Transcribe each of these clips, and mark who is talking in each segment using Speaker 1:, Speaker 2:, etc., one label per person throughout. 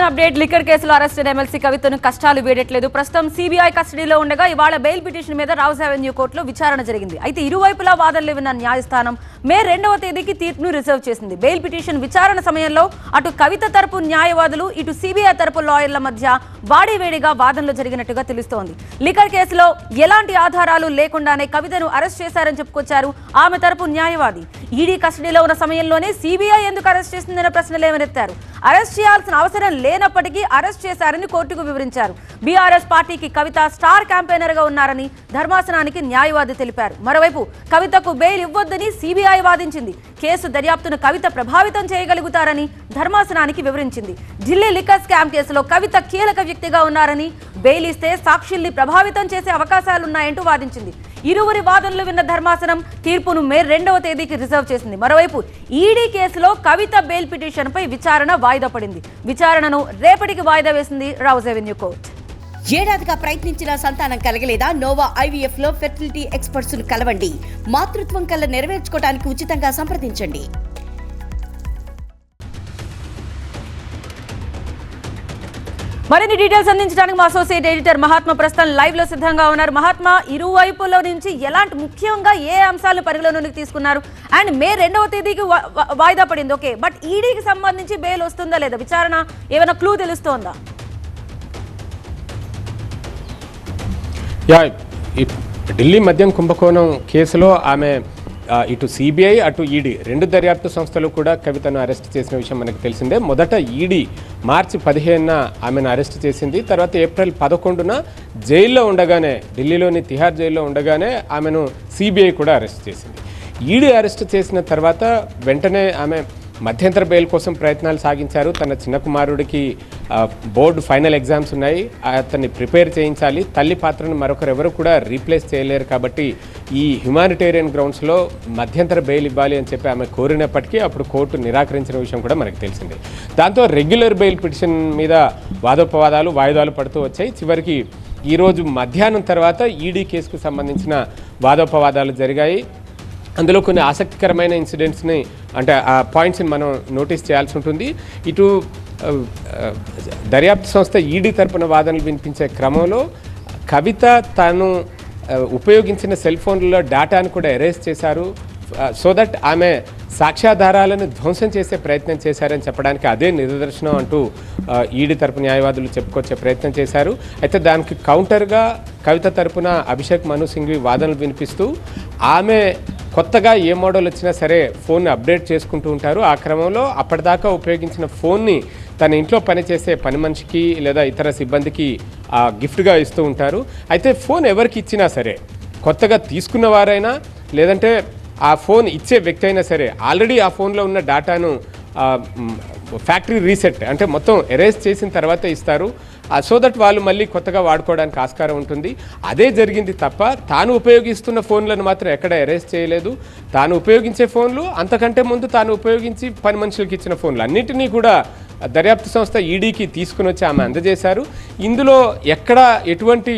Speaker 1: Update liquor కేసులో arrest అయిన MLC కవితను కష్టాలు వీడట్లేదు. ప్రస్తుతం సిబిఐ కస్టడీలో ఉండగా ఇవాళ బెయిల్ పిటిషన్ మీద రౌస్ అవెన్యూ కోర్టులో విచారణ జరిగింది. అయితే ఇరువైపులా వాదనలు విన్న న్యాయస్థానం మే 2వ తేదీకి తీర్పును రిజర్వ్ చేసింది. బెయిల్ పిటిషన్ విచారణ సమయంలో అటు కవిత తరపు న్యాయవాదులు ఇటు సిబిఐ తరపు లాయర్ల మధ్య వాడివేడిగా వాదనలు జరిగినట్టుగా తెలుస్తోంది. లిక్కర్ కేసులో ఎలాంటి ఆధారాలు లేకుండానే కవితను అరెస్ట్ చేశారని చెప్పుకొచ్చారు ఆమె తరపు న్యాయవాది. ఈడీ కస్టడీలో ఉన్న సమయంలోనే సిబిఐ ఎందుకు అరెస్ట్ చేసిందన్న ప్రశ్నలు ఏమనెత్తారు. అరెస్ట్ చేయాల్సిన అవసరం లేనప్పటికీ అరెస్ట్ చేశారని కోర్టుకు వివరించారు. బీఆర్ఎస్ పార్టీకి కవిత స్టార్ క్యాంపెయినర్ గా ఉన్నారని ధర్మాసనానికి న్యాయవాది తెలిపారు. మరోవైపు కవితకు బెయిల్ ఇవ్వొద్దని సిబిఐ వాదించింది. కేసు దర్యాప్తును కవిత ప్రభావితం చేయగలుగుతారని ధర్మాసనానికి వివరించింది. ఢిల్లీ లిక్కర్ స్కామ్ కేసులో కవిత కీలక వ్యక్తిగా ఉన్నారని బెయిల్ ఇస్తే సాక్షుల్ని ప్రభావితం చేసే అవకాశాలున్నాయంటూ వాదించింది. ఇరువురి వాదనలు విన్న ధర్మాసనం తీర్పును మే 2వ తేదీకి రిజర్వ్ చేసింది. మరోవైపు ఈడీ కేసులో కవిత బెయిల్ పిటిషన్ పై విచారణ వాయిదా పడింది. విచారణను రేపటికి వాయిదా వేసింది రౌస్ అవెన్యూ కోర్టు.
Speaker 2: ఏడాదిగా ప్రయత్నించిన సంతానం కలగలేదా? నోవా ఐవీఎఫ్ లో ఫెర్టిలిటీ ఎక్స్పర్ట్స్ ను కలవండి. మాతృత్వం కల నెరవేర్చుకోవడానికి ఉచితంగా సంప్రదించండి.
Speaker 1: మరిన్ని డీటెయిల్స్ అందించడానికి మా అసోసియేట్ ఎడిటర్ మహాత్మా ప్రస్తుతం లైవ్ లో సిద్ధంగా ఉన్నారు. మహాత్మా, ఇరువైపుల నుంచి ఎలాంటి ముఖ్యంగా ఏ అంశాలను పరిగణలోకి తీసుకున్నారు? అండ్ మే 2వ తేదీకి వాయిదా పడింది, ఓకే, బట్ ఈడీకి సంబంధించి బెయిల్ వస్తుందా లేదా? విచారణ ఏమైనా క్లూ తెలుస్తోందా?
Speaker 3: ఢిల్లీ మద్యం కుంభకోణం కేసులో ఆమె ఇటు సిబిఐ అటు ఈడీ రెండు దర్యాప్తు సంస్థలు కూడా కవితను అరెస్ట్ చేసిన విషయం మనకు తెలిసిందే. మొదట ఈడీ మార్చి 15న ఆమెను అరెస్ట్ చేసింది. తర్వాత ఏప్రిల్ 11న జైల్లో ఉండగానే, ఢిల్లీలోని తిహార్ జైల్లో ఉండగానే ఆమెను సిబిఐ కూడా అరెస్ట్ చేసింది. ఈడీ అరెస్ట్ చేసిన తర్వాత వెంటనే ఆమె మధ్యంతర బెయిల్ కోసం ప్రయత్నాలు సాగించారు. తన చిన్న కుమారుడికి బోర్డు ఫైనల్ ఎగ్జామ్స్ ఉన్నాయి, అతన్ని ప్రిపేర్ చేయించాలి. తల్లి పాత్రను మరొకరెవరు కూడా రీప్లేస్ చేయలేరు కాబట్టి ఈ హ్యుమానిటేరియన్ గ్రౌండ్స్లో మధ్యంతర బెయిల్ ఇవ్వాలి అని చెప్పి ఆమె కోరినప్పటికీ అప్పుడు కోర్టు నిరాకరించిన విషయం కూడా మనకు తెలిసిందే. దాంతో రెగ్యులర్ బెయిల్ పిటిషన్ మీద వాదోపవాదాలు వాయిదాలు పడుతూ వచ్చాయి. చివరికి ఈరోజు మధ్యాహ్నం తర్వాత ఈడీ కేసుకు సంబంధించిన వాదోపవాదాలు జరిగాయి. అందులో కొన్ని ఆసక్తికరమైన ఇన్సిడెంట్స్ని, అంటే ఆ పాయింట్స్ని మనం నోటీస్ చేయాల్సి ఉంటుంది. ఇటు దర్యాప్తు సంస్థ ఈడీ తరపున వాదనలు వినిపించే క్రమంలో కవిత తాను ఉపయోగించిన సెల్ ఫోన్లలో డేటాను కూడా ఎరేజ్ చేశారు. సో దట్ ఆమె సాక్ష్యాధారాలను ధ్వంసం చేసే ప్రయత్నం చేశారని చెప్పడానికి అదే నిదర్శనం అంటూ ఈడీ తరపు న్యాయవాదులు చెప్పుకొచ్చే ప్రయత్నం చేశారు. అయితే దానికి కౌంటర్గా కవిత తరపున అభిషేక్ మను సింఘ్వి వాదనలు వినిపిస్తూ ఆమె కొత్తగా ఏ మోడల్ వచ్చినా సరే ఫోన్ని అప్డేట్ చేసుకుంటూ ఉంటారు. ఆ క్రమంలో అప్పటిదాకా ఉపయోగించిన ఫోన్ని తన ఇంట్లో పనిచేసే పని మనిషికి లేదా ఇతర సిబ్బందికి గిఫ్ట్గా ఇస్తూ ఉంటారు. అయితే ఫోన్ ఎవరికి ఇచ్చినా సరే, కొత్తగా తీసుకున్న వారైనా లేదంటే ఆ ఫోన్ ఇచ్చే వ్యక్తి అయినా సరే, ఆల్రెడీ ఆ ఫోన్లో ఉన్న డేటాను ఫ్యాక్టరీ రీసెట్ అంటే మొత్తం ఎరేజ్ చేసిన తర్వాత ఇస్తారు. సో దట్ వాళ్ళు మళ్ళీ కొత్తగా వాడుకోవడానికి ఆస్కారం ఉంటుంది. అదే జరిగింది తప్ప తాను ఉపయోగిస్తున్న ఫోన్లను మాత్రం ఎక్కడ ఎరేజ్ చేయలేదు. తాను ఉపయోగించే ఫోన్లు, అంతకంటే ముందు తాను ఉపయోగించి పని మనుషులకి ఇచ్చిన ఫోన్లు అన్నింటినీ కూడా దర్యాప్తు సంస్థ ఈడీకి తీసుకుని వచ్చి ఆమె అందజేశారు. ఇందులో ఎక్కడ ఎటువంటి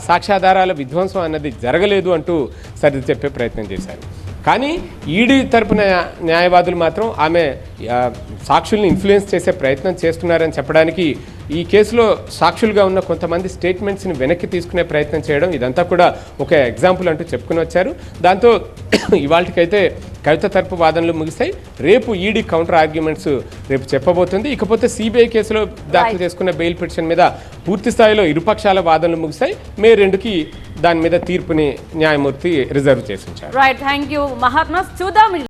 Speaker 3: సాక్ష్యాధారాల విధ్వంసం అన్నది జరగలేదు అంటూ సర్ది చెప్పే ప్రయత్నం చేశారు. కానీ ఈడీ తరపున న్యాయవాదులు మాత్రం ఆమె సాక్షుల్ని ఇన్ఫ్లుయెన్స్ చేసే ప్రయత్నం చేస్తున్నారని చెప్పడానికి ఈ కేసులో సాక్షులుగా ఉన్న కొంతమంది స్టేట్మెంట్స్ని వెనక్కి తీసుకునే ప్రయత్నం చేయడం, ఇదంతా కూడా ఒక ఎగ్జాంపుల్ అంటూ చెప్పుకుని వచ్చారు. దాంతో ఇవాళకైతే కవిత తరపు వాదనలు ముగిస్తాయి. రేపు ఈడీ కౌంటర్ ఆర్గ్యుమెంట్స్ రేపు చెప్పబోతుంది. ఇకపోతే సిబిఐ కేసులో దాఖలు చేసుకున్న బెయిల్ పిటిషన్ మీద పూర్తి స్థాయిలో ఇరుపక్షాల వాదనలు ముగిస్తాయి. మే 2కి దాని మీద తీర్పుని న్యాయమూర్తి రిజర్వ్ చేసి ఉంచారు.
Speaker 1: Right, thank you Mahatma. చూద్దాం.